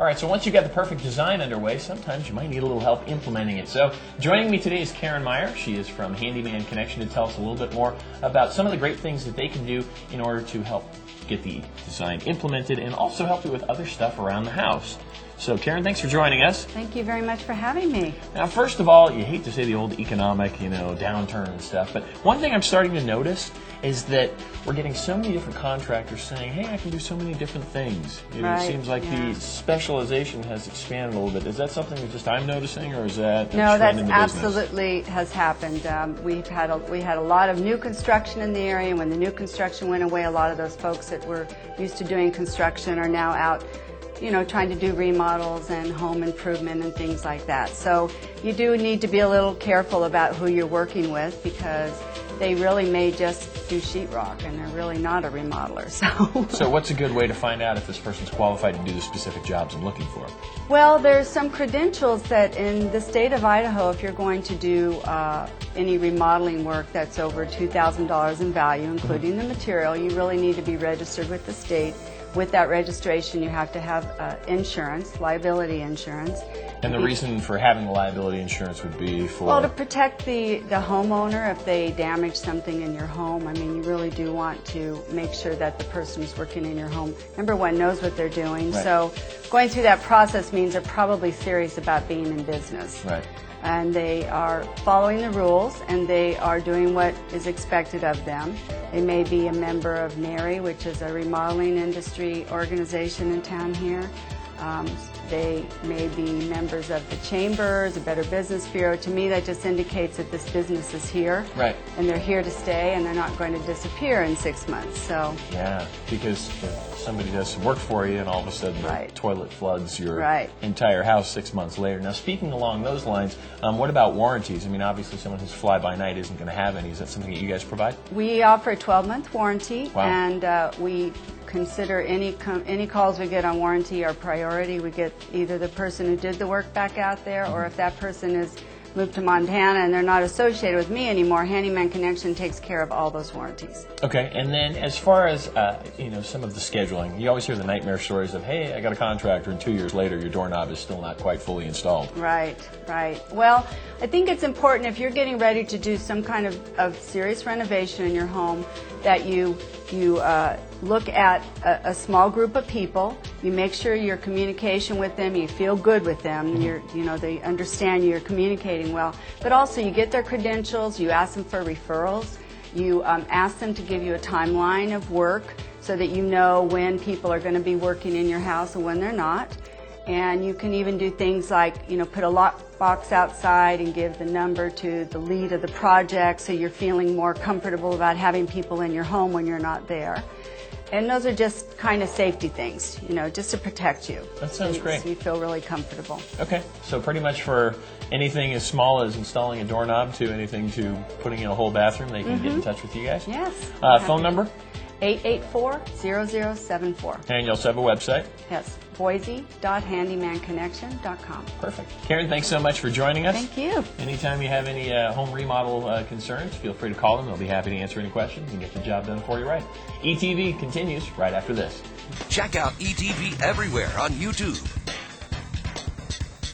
All right, so once you've got the perfect design underway, sometimes you might need a little help implementing it. So joining me today is Karen Meyer. She is from Handyman Connection to tell us a little bit more about some of the great things that they can do in order to help get the design implemented and also help you with other stuff around the house. So Karen, thanks for joining us. Thank you very much for having me. Now, first of all, you hate to say the old economic, downturn and stuff, but one thing I'm starting to notice is that we're getting so many different contractors saying, hey, I can do so many different things. Right, It seems like the specialization has expanded a little bit. Is that something that just I'm noticing, or is that a No, trend that in the business? absolutely has happened. We had a lot of new construction in the area, and when the new construction went away, a lot of those folks that were used to doing construction are now out trying to do remodels and home improvement and things like that. So you do need to be a little careful about who you're working with, because they really may just do sheetrock and they're really not a remodeler. So what's a good way to find out if this person's qualified to do the specific jobs I'm looking for? Well, there's some credentials that in the state of Idaho, if you're going to do any remodeling work that's over $2,000 in value, including the material, you really need to be registered with the state. With that registration, you have to have insurance, liability insurance. And the reason for having the liability insurance would be for? Well, to protect the homeowner if they damage something in your home. I mean, you really do want to make sure that the person who's working in your home, number one, knows what they're doing. Right. So going through that process means they're probably serious about being in business. Right. And they are following the rules, and they are doing what is expected of them. They may be a member of NARI, which is a remodeling industry organization in town here. They may be members of the Chambers, the Better Business Bureau. To me, that just indicates that this business is here. Right. And they're here to stay, and they're not going to disappear in 6 months. So. Yeah, because if somebody does some work for you and all of a sudden the toilet floods your entire house 6 months later. Now, speaking along those lines, what about warranties? I mean, obviously someone who's fly-by-night isn't going to have any. Is that something that you guys provide? We offer a 12-month warranty, and we consider any calls we get on warranty our priority. We get either the person who did the work back out there, or if that person is moved to Montana and they're not associated with me anymore, Handyman Connection takes care of all those warranties. Okay, and then as far as some of the scheduling, you always hear the nightmare stories of, hey, I got a contractor, and 2 years later your doorknob is still not quite fully installed. Right. Well, I think it's important if you're getting ready to do some kind of serious renovation in your home that you look at a small group of people. You make sure your communication with them, you feel good with them. They understand you're communicating well. But also, you get their credentials. You ask them for referrals. You ask them to give you a timeline of work so that you know when people are going to be working in your house and when they're not. And you can even do things like, put a lockbox outside and give the number to the lead of the project, so you're feeling more comfortable about having people in your home when you're not there. And those are just kind of safety things, just to protect you. That sounds great. So you feel really comfortable. Okay, so pretty much for anything as small as installing a doorknob to anything to putting in a whole bathroom, they can get in touch with you guys? Yes. Phone number? 884-0074. And you also have a website? Yes, boise.handymanconnection.com. Perfect. Karen, thanks so much for joining us. Thank you. Anytime you have any home remodel concerns, feel free to call them. They'll be happy to answer any questions and get the job done for you right. ETV continues right after this. Check out ETV everywhere on YouTube.